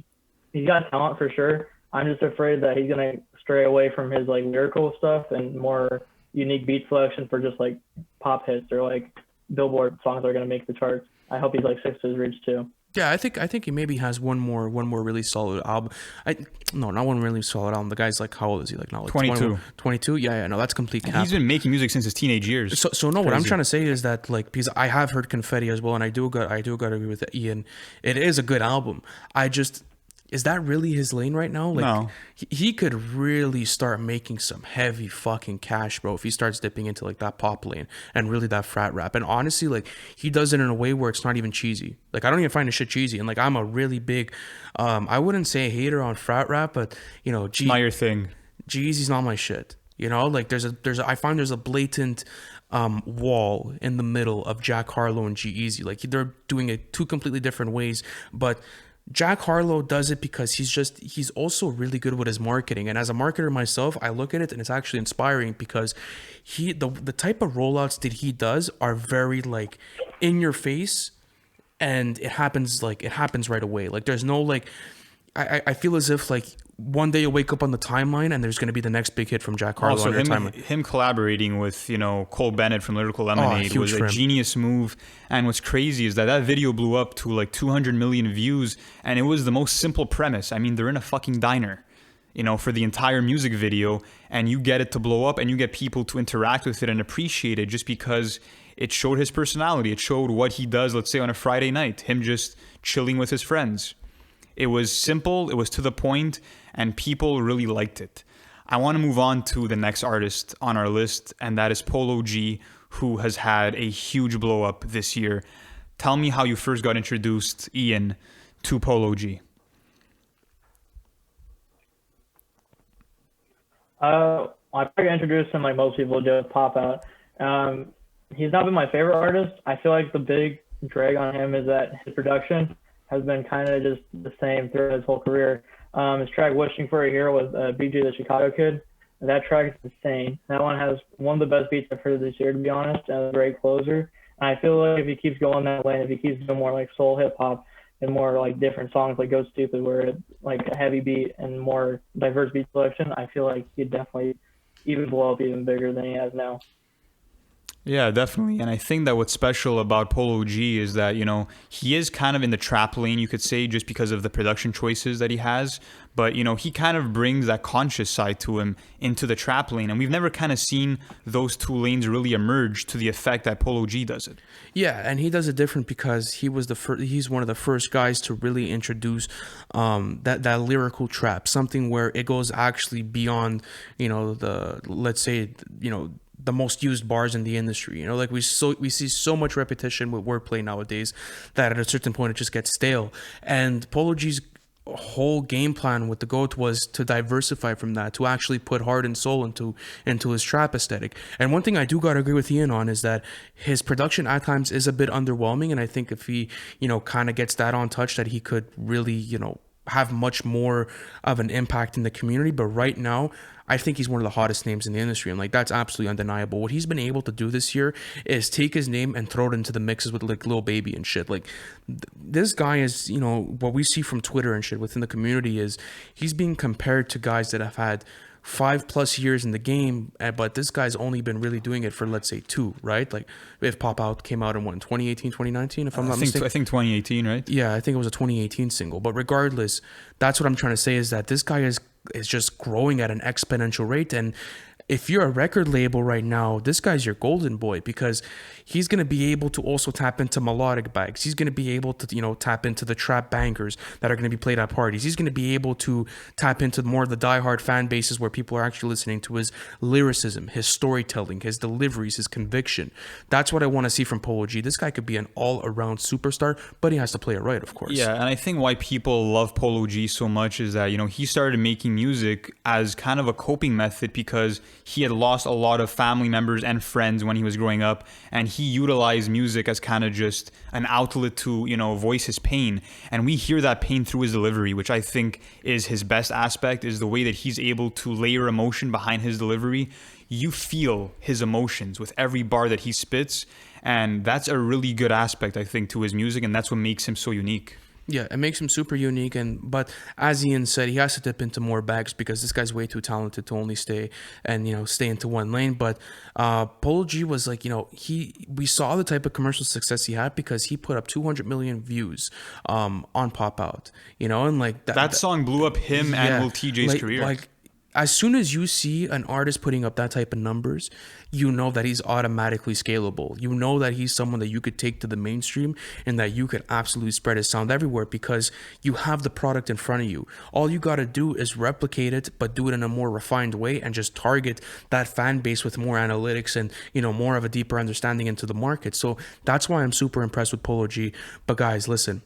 got talent for sure. I'm just afraid that he's gonna stray away from his like lyrical stuff and more unique beat selection for just like pop hits or like Billboard songs that are gonna make the charts. I hope he's like 6 to his reach too. Yeah, I think he maybe has one more really solid album. Not one really solid album. The guy's like, how old is he? Like now, like 22. 22? Yeah, no, that's complete cap. He's been making music since his teenage years. So no, what I'm trying to say is that, like, because I have heard Confetti as well, and I do got to agree with Ian. It is a good album. Is that really his lane right now? Like, No. He could really start making some heavy fucking cash, bro, if he starts dipping into like that pop lane and really that frat rap. And honestly, like, he does it in a way where it's not even cheesy. Like, I don't even find his shit cheesy. And like, I'm a really big, I wouldn't say a hater on frat rap, but you know, Not your thing. Jeezy's not my shit. You know, like I find there's a blatant wall in the middle of Jack Harlow and G-Eazy. Like, they're doing it 2 completely different ways, but Jack Harlow does it because he's also really good with his marketing. And as a marketer myself, I look at it and it's actually inspiring because the type of rollouts that he does are very like in your face, and it happens right away. Like, there's no like, I feel as if like one day you'll wake up on the timeline and there's going to be the next big hit from Jack Harlow on your timeline. Him collaborating with, you know, Cole Bennett from Lyrical Lemonade was a genius move. And what's crazy is that video blew up to like 200 million views, and it was the most simple premise. I mean, they're in a fucking diner, you know, for the entire music video, and you get it to blow up and you get people to interact with it and appreciate it just because it showed his personality. It showed what he does, let's say, on a Friday night, him just chilling with his friends. It was simple, it was to the point, and people really liked it. I want to move on to the next artist on our list, and that is Polo G, who has had a huge blow up this year. Tell me how you first got introduced, Ian, to Polo G. I probably introduced him like most people do with Pop Out. He's not been my favorite artist. I feel like the big drag on him is that his production has been kind of just the same throughout his whole career. His track "Wishing for a Hero" with BJ the Chicago Kid. That track is insane. That one has one of the best beats I've heard this year, to be honest, and a great closer. And I feel like if he keeps going that way, if he keeps doing more like soul hip hop and more like different songs like Go Stupid, where it's like a heavy beat and more diverse beat selection, I feel like he'd definitely even blow up even bigger than he has now. Yeah, definitely. And I think that what's special about Polo G is that, you know, he is kind of in the trap lane, you could say, just because of the production choices that he has. But, you know, he kind of brings that conscious side to him into the trap lane. And we've never kind of seen those two lanes really emerge to the effect that Polo G does it. Yeah, and he does it different because he was he's one of the first guys to really introduce that lyrical trap, something where it goes actually beyond, you know, the, let's say, you know, the most used bars in the industry. You know, like we see so much repetition with wordplay nowadays that at a certain point it just gets stale. And Polo G's whole game plan with the GOAT was to diversify from that, to actually put heart and soul into his trap aesthetic. And one thing I do gotta agree with Ian on is that his production at times is a bit underwhelming, and I think if he, you know, kind of gets that on touch, that he could really, you know, have much more of an impact in the community. But right now, I think he's one of the hottest names in the industry, and like that's absolutely undeniable. What he's been able to do this year is take his name and throw it into the mixes with like Lil Baby and shit. Like this guy is, you know, what we see from Twitter and shit within the community is he's being compared to guys that have had 5+ years in the game, but this guy's only been really doing it for, let's say, 2, right? Like if Pop Out came out in what, in 2018, 2019, if I'm not mistaken. I think 2018, right? Yeah, I think it was a 2018 single. But regardless, that's what I'm trying to say is that this guy is just growing at an exponential rate. And if you're a record label right now, this guy's your golden boy, because he's going to be able to also tap into melodic bags. He's going to be able to, you know, tap into the trap bangers that are going to be played at parties. He's going to be able to tap into more of the diehard fan bases where people are actually listening to his lyricism, his storytelling, his deliveries, his conviction. That's what I want to see from Polo G. This guy could be an all-around superstar, but he has to play it right, of course. Yeah, and I think why people love Polo G so much is that, you know, he started making music as kind of a coping method because he had lost a lot of family members and friends when he was growing up, and he utilized music as kind of just an outlet to, you know, voice his pain. And we hear that pain through his delivery, which I think is his best aspect, is the way that he's able to layer emotion behind his delivery. You feel his emotions with every bar that he spits, and that's a really good aspect, I think, to his music, and that's what makes him so unique. Yeah, it makes him super unique, but as Ian said, he has to dip into more bags because this guy's way too talented to only stay into one lane. But Polo G was like, you know, we saw the type of commercial success he had because he put up 200 million views on Pop Out, you know, and like that song blew up him and Lil TJ's career. Like, as soon as you see an artist putting up that type of numbers, you know that he's automatically scalable. You know that he's someone that you could take to the mainstream and that you could absolutely spread his sound everywhere because you have the product in front of you. All you got to do is replicate it, but do it in a more refined way and just target that fan base with more analytics and, you know, more of a deeper understanding into the market. So that's why I'm super impressed with Polo G. But guys, listen.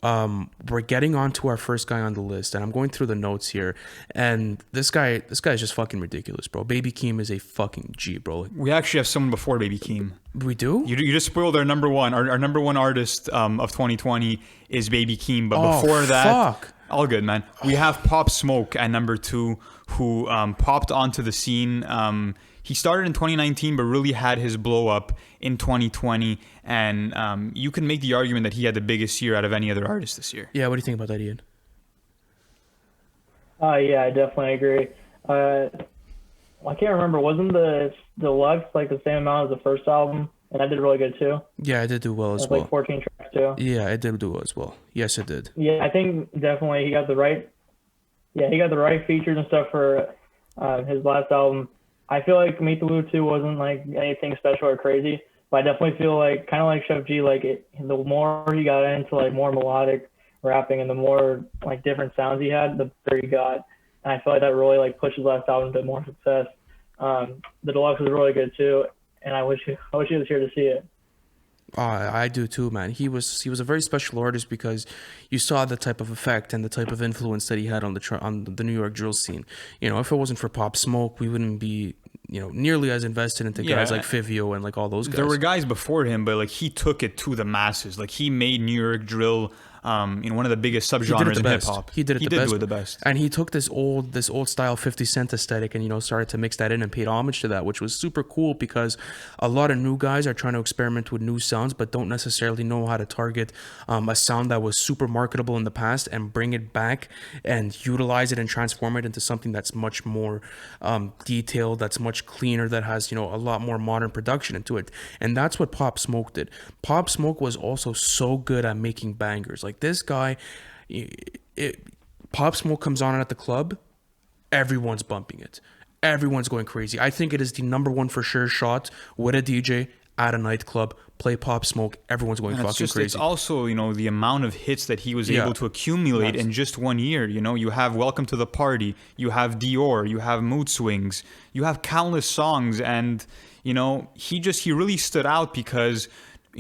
We're getting on to our first guy on the list, and I'm going through the notes here, and this guy is just fucking ridiculous, bro. Baby Keem is a fucking G, bro. We actually have someone before Baby Keem. We do? You just spoiled our number one. Our number one artist of 2020 is Baby Keem, but before that, fuck. All good, man. We have Pop Smoke at number 2, who popped onto the scene. He started in 2019, but really had his blow up in 2020. And you can make the argument that he had the biggest year out of any other artist this year. Yeah, what do you think about that, Ian? Yeah, I definitely agree. I can't remember. Wasn't the deluxe like the same amount as the first album? And I did really good too. Yeah, I did do well as well. Like 14 tracks too. Yeah, I did do well as well. Yes, it did. Yeah, I think definitely he got the right features and stuff for his last album. I feel like Meet the Woo 2 wasn't like anything special or crazy, but I definitely feel like kind of like Sheff G, like the more he got into like more melodic rapping and the more like different sounds he had, the better he got. And I feel like that really like pushed his last album to more success. The deluxe was really good too, and I wish he was here to see it. I do too, man. He was a very special artist because you saw the type of effect and the type of influence that he had on the New York drill scene. You know, if it wasn't for Pop Smoke, we wouldn't be, you know, nearly as invested into guys like Fivio and like all those guys. There were guys before him, but like he took it to the masses. Like he made New York drill one of the biggest He did it subgenres the in hip best. hop. He did it the best. do it the best. And he took this old style 50 Cent aesthetic and, started to mix that in and paid homage to that, which was super cool because a lot of new guys are trying to experiment with new sounds, but don't necessarily know how to target a sound that was super marketable in the past and bring it back and utilize it and transform it into something that's much more detailed, that's much cleaner, that has, a lot more modern production into it. And that's what Pop Smoke did. Pop Smoke was also so good at making bangers. Like this guy, Pop Smoke comes on at the club, everyone's bumping it. Everyone's going crazy. I think it is the number one for sure shot with a DJ at a nightclub. Play Pop Smoke, everyone's going fucking crazy. It's also, the amount of hits that he was able to accumulate in just 1 year. You have Welcome to the Party, you have Dior, you have Mood Swings, you have countless songs, and he really stood out because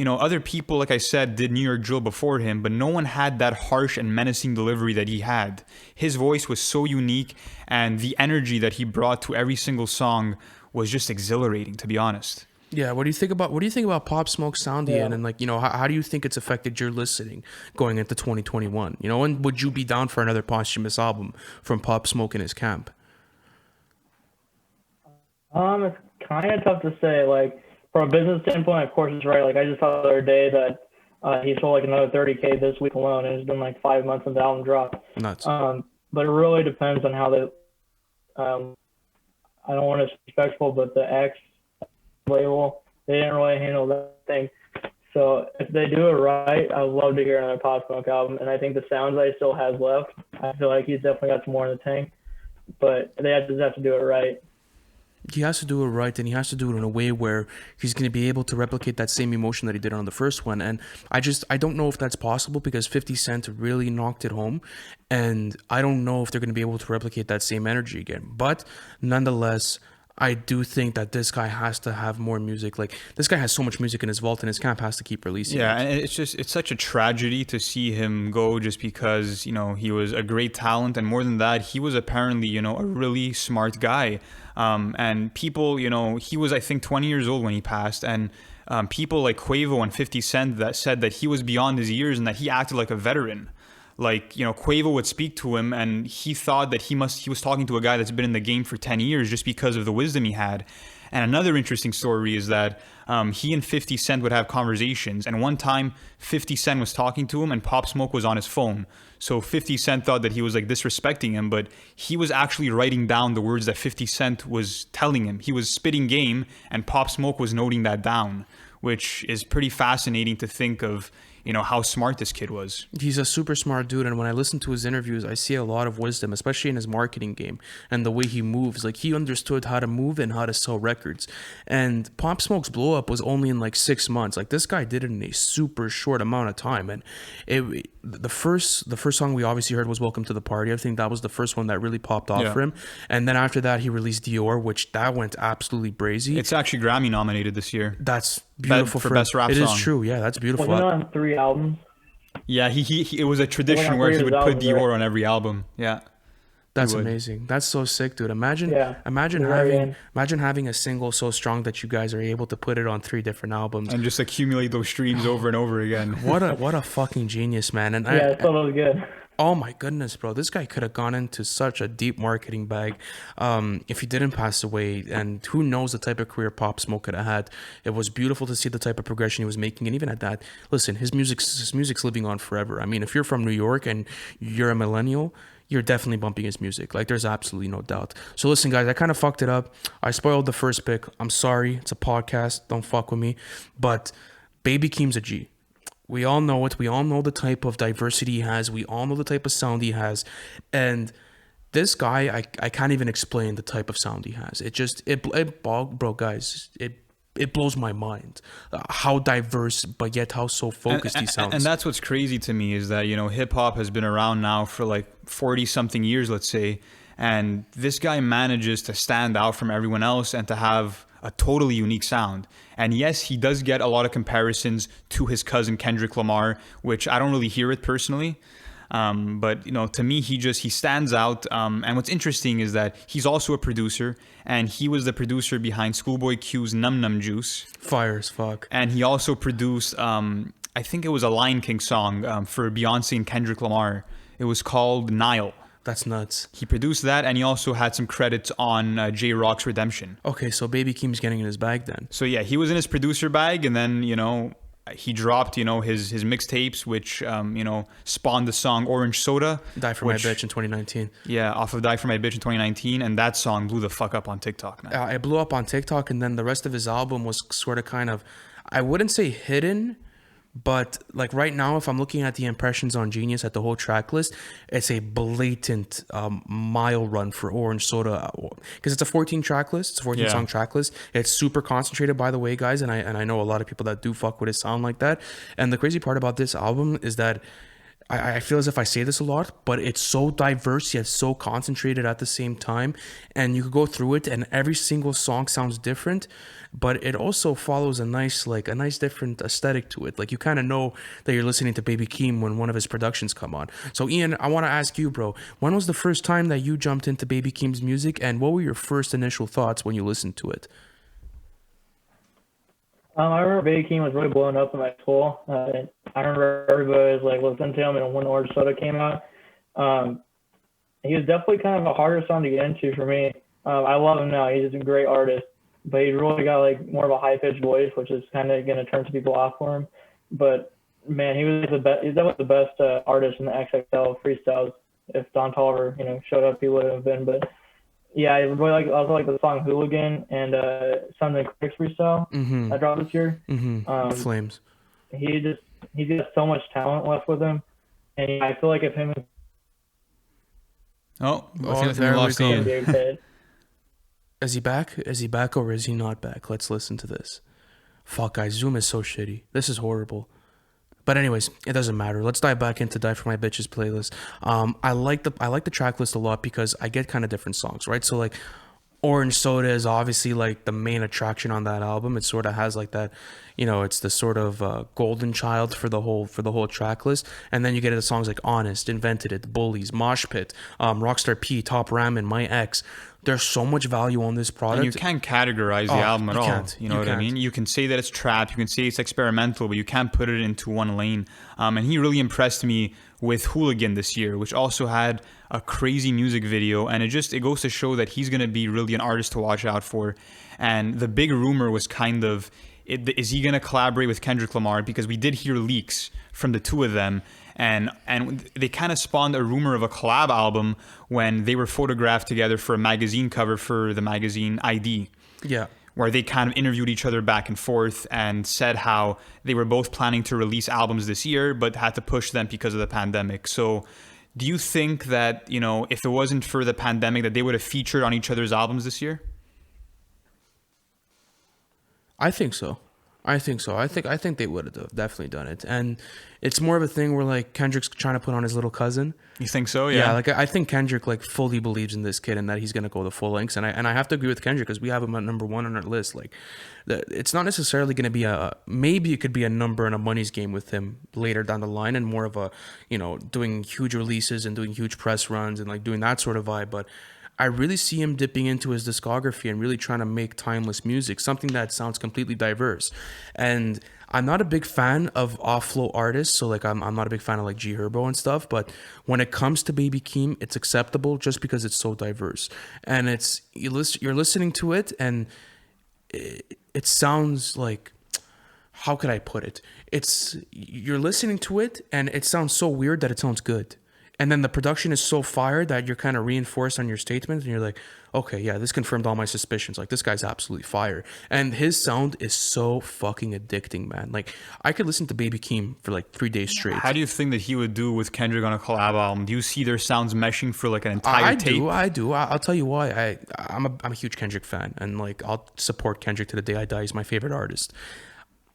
other people, like I said, did New York drill before him, but no one had that harsh and menacing delivery that he had. His voice was so unique, and the energy that he brought to every single song was just exhilarating, to be honest. Yeah, what do you think about Pop Smoke sounding and how do you think it's affected your listening going into 2021? And would you be down for another posthumous album from Pop Smoke in his camp? It's kind of tough to say. Like, from a business standpoint, of course, it's right. Like, I just saw the other day that he sold like another 30K this week alone, and it's been like 5 months since the album dropped. Nuts. But it really depends on how I don't want to be respectful, but the X label, they didn't really handle that thing. So if they do it right, I would love to hear another Pop Smoke album. And I think the sounds that he still has left, I feel like he's definitely got some more in the tank. But they just have to do it right. He has to do it right, and he has to do it in a way where he's going to be able to replicate that same emotion that he did on the first one. And I don't know if that's possible because 50 Cent really knocked it home, and I don't know if they're going to be able to replicate that same energy again. But nonetheless, I do think that this guy has to have more music. Like, this guy has so much music in his vault, and his camp has to keep releasing it. And it's such a tragedy to see him go just because, he was a great talent. And more than that, he was apparently, a really smart guy. And people, he was, I think, 20 years old when he passed. And people like Quavo and 50 Cent that said that he was beyond his years and that he acted like a veteran. Like, Quavo would speak to him and he thought that he was talking to a guy that's been in the game for 10 years just because of the wisdom he had. And another interesting story is that he and 50 Cent would have conversations. And one time 50 Cent was talking to him and Pop Smoke was on his phone. So 50 Cent thought that he was like disrespecting him, but he was actually writing down the words that 50 Cent was telling him. He was spitting game and Pop Smoke was noting that down, which is pretty fascinating to think of, how smart this kid was. He's a super smart dude, and when I listen to his interviews, I see a lot of wisdom, especially in his marketing game and the way he moves. Like, he understood how to move and how to sell records. And Pop Smoke's blow up was only in like 6 months. Like, this guy did it in a super short amount of time. And the first song we obviously heard was Welcome to the Party. I think that was the first one that really popped off for him. And then after that, he released Dior, which that went absolutely brazy. It's actually Grammy nominated this year. That's beautiful for best rap song. It is song. true. Yeah, that's beautiful. Was it on 3 albums? Yeah, he it was a tradition where he would put Dior on every album. Yeah. That's amazing. That's so sick, dude. Imagine having a single so strong that you guys are able to put it on 3 different albums and just accumulate those streams over and over again. What a fucking genius, man. And it was good. Oh my goodness, bro. This guy could have gone into such a deep marketing bag if he didn't pass away. And who knows the type of career Pop Smoke could have had. It was beautiful to see the type of progression he was making. And even at that, listen, his music's living on forever. I mean, if you're from New York and you're a millennial, you're definitely bumping his music. Like, there's absolutely no doubt. So listen, guys, I kind of fucked it up. I spoiled the first pick. I'm sorry. It's a podcast. Don't fuck with me. But Baby Keem's a G. We all know it. We all know the type of diversity he has. We all know the type of sound he has. And this guy, I can't even explain the type of sound he has. It blows my mind how diverse, but yet how so focused he sounds. And that's what's crazy to me is that, hip hop has been around now for like 40 something years, let's say. And this guy manages to stand out from everyone else and to have a totally unique sound. And yes, he does get a lot of comparisons to his cousin Kendrick Lamar, which I don't really hear it personally. But to me, he stands out. And what's interesting is that he's also a producer, and he was the producer behind Schoolboy Q's Num Num Juice. Fire as fuck. And he also produced I think it was a Lion King song for Beyonce and Kendrick Lamar. It was called Nile. That's nuts. He produced that, and he also had some credits on J-Rock's Redemption. Okay, so Baby Keem's getting in his bag then. So yeah, he was in his producer bag, and then he dropped his mixtapes, which spawned the song Orange Soda. Die for My Bitch in 2019. Yeah, off of Die for My Bitch in 2019, and that song blew the fuck up on TikTok. Man. It blew up on TikTok, and then the rest of his album was sort of kind of, I wouldn't say hidden, but like right now, if I'm looking at the impressions on Genius at the whole track list, it's a blatant mile run for Orange Soda, because it's a 14 track list. It's a 14 song track list. It's super concentrated, by the way, guys, and I know a lot of people that do fuck with his sound like that. And the crazy part about this album is that I feel as if I say this a lot, but it's so diverse yet so concentrated at the same time, and you could go through it and every single song sounds different, but it also follows a nice different aesthetic to it. Like you kind of know that you're listening to Baby Keem when one of his productions come on. So Ian, I want to ask you, bro, when was the first time that you jumped into Baby Keem's music, and what were your first initial thoughts when you listened to it? I remember Baby Keem was really blowing up in my school. I remember everybody was like listening to him, and when Orange Soda came out, he was definitely kind of a harder song to get into for me. I love him now; he's just a great artist, but he's really got like more of a high pitched voice, which is kind of going to turn some people off for him. But man, he was the best. He's definitely the best artist in the XXL freestyles. If Don Toliver, showed up, he would have been. But yeah, I really also like the song Hooligan and Sons and Critics freestyle that dropped this year. Flames. He's got so much talent left with him, and I feel like if him and I think we lost Ian. Is he back? Is he back or is he not back? Let's listen to this. Fuck, guys, Zoom is so shitty. This is horrible. But anyways, it doesn't matter. Let's dive back into Die for My Bitches playlist. I like the track list a lot because I get kind of different songs, right? So like Orange Soda is obviously like the main attraction on that album. It sort of has like that, it's the sort of golden child for the whole track list. And then you get into songs like Honest, Invented It, Bullies, Mosh Pit, Rockstar P, Top Ramen, My Ex. There's so much value on this product. And you can't categorize the album at all. You know what I mean? You can say that it's trap, you can say it's experimental, but you can't put it into one lane. And he really impressed me with Hooligan this year, which also had a crazy music video. And it goes to show that he's going to be really an artist to watch out for. And the big rumor was kind of, is he going to collaborate with Kendrick Lamar? Because we did hear leaks from the two of them. And they kind of spawned a rumor of a collab album when they were photographed together for a magazine cover for the magazine ID. Yeah. Where they kind of interviewed each other back and forth and said how they were both planning to release albums this year, but had to push them because of the pandemic. So do you think that, if it wasn't for the pandemic, that they would have featured on each other's albums this year? I think so. I think they would have definitely done it. And it's more of a thing where like Kendrick's trying to put on his little cousin. You think so? Yeah. Yeah, like I think Kendrick like fully believes in this kid and that he's gonna go the full lengths. And I have to agree with Kendrick because we have him at number 1 on our list. Like, it's not necessarily gonna be maybe it could be a number and a money's game with him later down the line and more of a doing huge releases and doing huge press runs and like doing that sort of vibe. But I really see him dipping into his discography and really trying to make timeless music, something that sounds completely diverse. And I'm not a big fan of off-flow artists, so like I'm not a big fan of like G Herbo and stuff, but when it comes to Baby Keem, it's acceptable just because it's so diverse. And you're listening to it and it sounds like, how could I put it? You're listening to it and it sounds so weird that it sounds good. And then the production is so fire that you're kind of reinforced on your statement and you're like, okay, yeah, this confirmed all my suspicions. Like, this guy's absolutely fire. And his sound is so fucking addicting, man. Like, I could listen to Baby Keem for like 3 days straight. How do you think that he would do with Kendrick on a collab album? Do you see their sounds meshing for like an entire tape? I do. I'll tell you why. I'm a huge Kendrick fan. And like, I'll support Kendrick to the day I die. He's my favorite artist.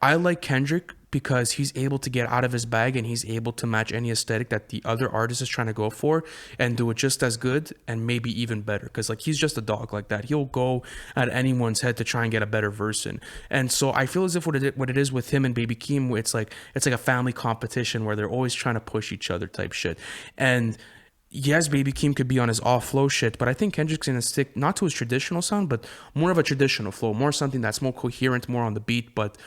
I like Kendrick because he's able to get out of his bag and he's able to match any aesthetic that the other artist is trying to go for and do it just as good and maybe even better. Because like, he's just a dog like that. He'll go at anyone's head to try and get a better verse in. And so I feel as if what it is with him and Baby Keem, it's like a family competition where they're always trying to push each other type shit. And yes, Baby Keem could be on his off-flow shit, but I think Kendrick's gonna stick not to his traditional sound, but more of a traditional flow, more something that's more coherent, more on the beat, but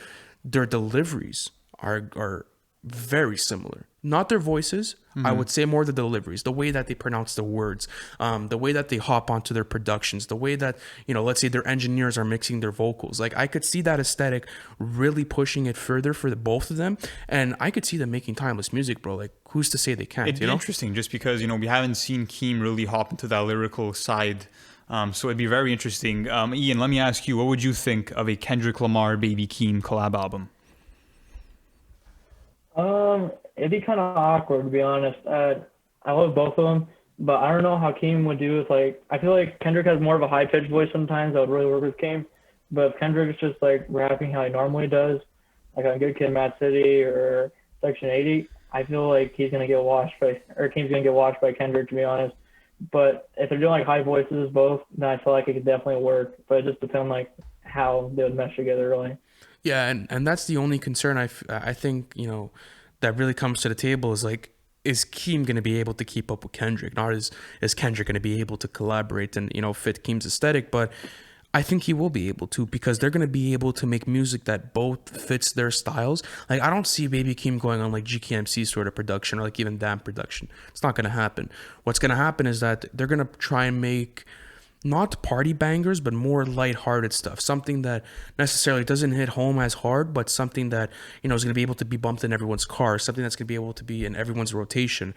their deliveries are very similar. Not their voices. I would say more the deliveries, the way that they pronounce the words, the way that they hop onto their productions, the way that, let's say their engineers are mixing their vocals. Like, I could see that aesthetic really pushing it further for the both of them. And I could see them making timeless music, bro. Like, who's to say they can't, It'd be interesting just because, we haven't seen Keem really hop into that lyrical side. So it'd be very interesting. Ian, let me ask you, what would you think of a Kendrick Lamar Baby Keem collab album? It'd be kind of awkward, to be honest. I love both of them, but I don't know how Keem would do with, like, I feel like Kendrick has more of a high-pitched voice sometimes that would really work with Keem, but if Kendrick's just, like, rapping how he normally does, like on Good Kid, Mad City, or Section 80, I feel like Keem's going to get watched by Kendrick, to be honest. But if they're doing, like, high voices both, then I feel like it could definitely work, but it just depends, like, how they would mesh together, really. Yeah, and that's the only concern I think, that really comes to the table is, like, is Keem going to be able to keep up with Kendrick? Not is Kendrick going to be able to collaborate and, fit Keem's aesthetic, but I think he will be able to, because they're going to be able to make music that both fits their styles. Like, I don't see Baby Keem going on, like, GKMC sort of production or, like, even Damn production. It's not going to happen. What's going to happen is that they're going to try and make not party bangers, but more lighthearted stuff. Something that necessarily doesn't hit home as hard, but something that, is going to be able to be bumped in everyone's car. Something that's going to be able to be in everyone's rotation.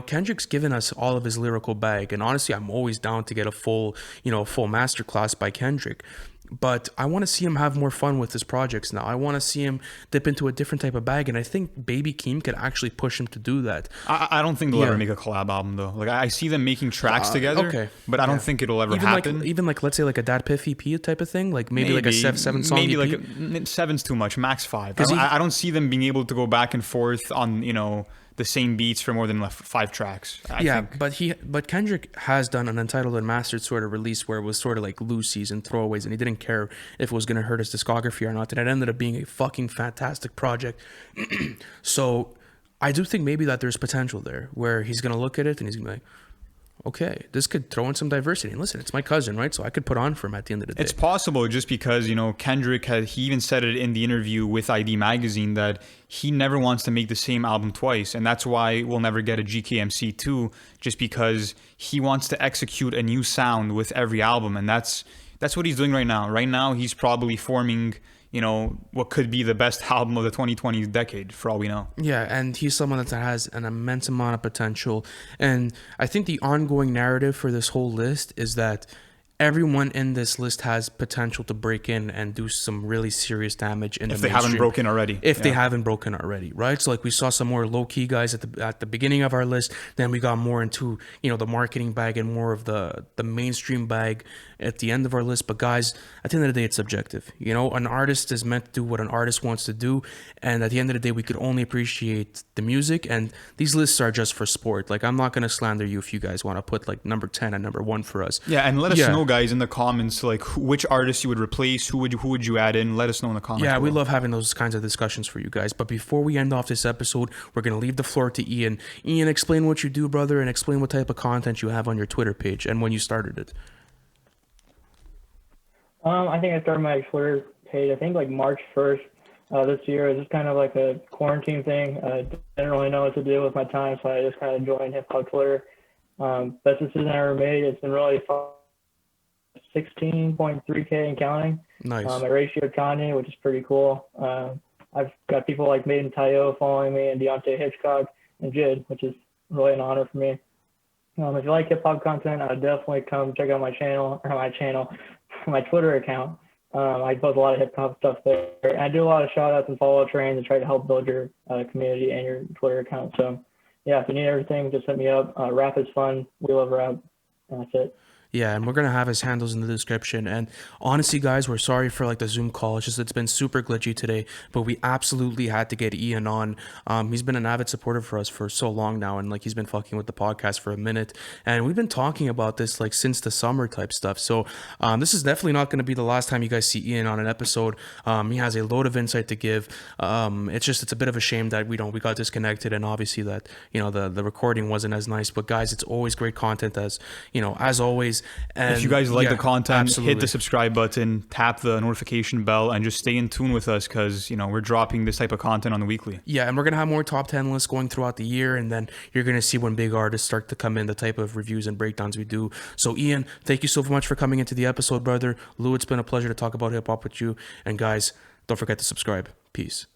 Kendrick's given us all of his lyrical bag. And honestly, I'm always down to get a full masterclass by Kendrick. But I want to see him have more fun with his projects now. I want to see him dip into a different type of bag, and I think Baby Keem could actually push him to do that. I don't think they'll ever make a collab album, though. Like, I see them making tracks together, but I don't think it'll ever happen. Even let's say, like a Dad Piff EP type of thing, like maybe like a 7 song EP. Maybe like 7's too much, max 5. I don't see them being able to go back and forth on, the same beats for more than 5 tracks. I think. But Kendrick has done an Untitled Unmastered sort of release where it was sort of like loosies and throwaways, and he didn't care if it was going to hurt his discography or not, and it ended up being a fucking fantastic project. So I do think maybe that there's potential there where he's going to look at it and he's going to be like, okay, this could throw in some diversity. And listen, it's my cousin, right? So I could put on for him at the end of the day. It's possible just because, Kendrick he even said it in the interview with ID Magazine that he never wants to make the same album twice. And that's why we'll never get a GKMC 2, just because he wants to execute a new sound with every album. And that's what he's doing right now. Right now, he's probably forming what could be the best album of the 2020s decade, for all we know. Yeah, and he's someone that has an immense amount of potential. And I think the ongoing narrative for this whole list is that everyone in this list has potential to break in and do some really serious damage in the mainstream. If they haven't broken already. If they haven't broken already, right? So, like, we saw some more low-key guys at the beginning of our list. Then we got more into, the marketing bag and more of the mainstream bag at the end of our list. But guys, at the end of the day, it's subjective. An artist is meant to do what an artist wants to do. And at the end of the day, we could only appreciate the music. And these lists are just for sport. Like, I'm not going to slander you if you guys want to put, like, number 10 and number 1 for us. Yeah, and let us know, guys, in the comments, like, which artists you would replace, who would you add in. Let us know in the comments. Yeah, we love having those kinds of discussions for you guys. But before we end off this episode, we're going to leave the floor to Ian. Ian, explain what you do, brother, and explain what type of content you have on your Twitter page and when you started it. I think I started my Twitter page, I think, like March 1st this year. It's just kind of like a quarantine thing. I didn't really know what to do with my time, so I just kind of joined hip hop Twitter. Best decision I ever made. It's been really fun. 16.3K and counting. Nice. I ratioed Kanye, which is pretty cool. I've got people like Maiden Tayo following me, and Deontay Hitchcock and Jid, which is really an honor for me. If you like hip hop content, I would definitely come check out my Twitter account. I post a lot of hip hop stuff there. And I do a lot of shout outs and follow trains and try to help build your community and your Twitter account. So yeah, if you need everything, just hit me up. Rap is fun. We love rap. And that's it. Yeah, and we're going to have his handles in the description. And honestly, guys, we're sorry for like the Zoom call. It's been super glitchy today, but we absolutely had to get Ian on. He's been an avid supporter for us for so long now, and like he's been fucking with the podcast for a minute. And we've been talking about this like since the summer type stuff. So this is definitely not going to be the last time you guys see Ian on an episode. He has a load of insight to give. It's a bit of a shame that we got disconnected, and obviously that the recording wasn't as nice. But guys, it's always great content as always. always. And if you guys like the content, absolutely. hit the subscribe button, tap the notification bell, and just stay in tune with us because, we're dropping this type of content on the weekly. Yeah, and we're going to have more top 10 lists going throughout the year, and then you're going to see when big artists start to come in, the type of reviews and breakdowns we do. So, Ian, thank you so much for coming into the episode, brother. Lou, it's been a pleasure to talk about hip-hop with you. And guys, don't forget to subscribe. Peace.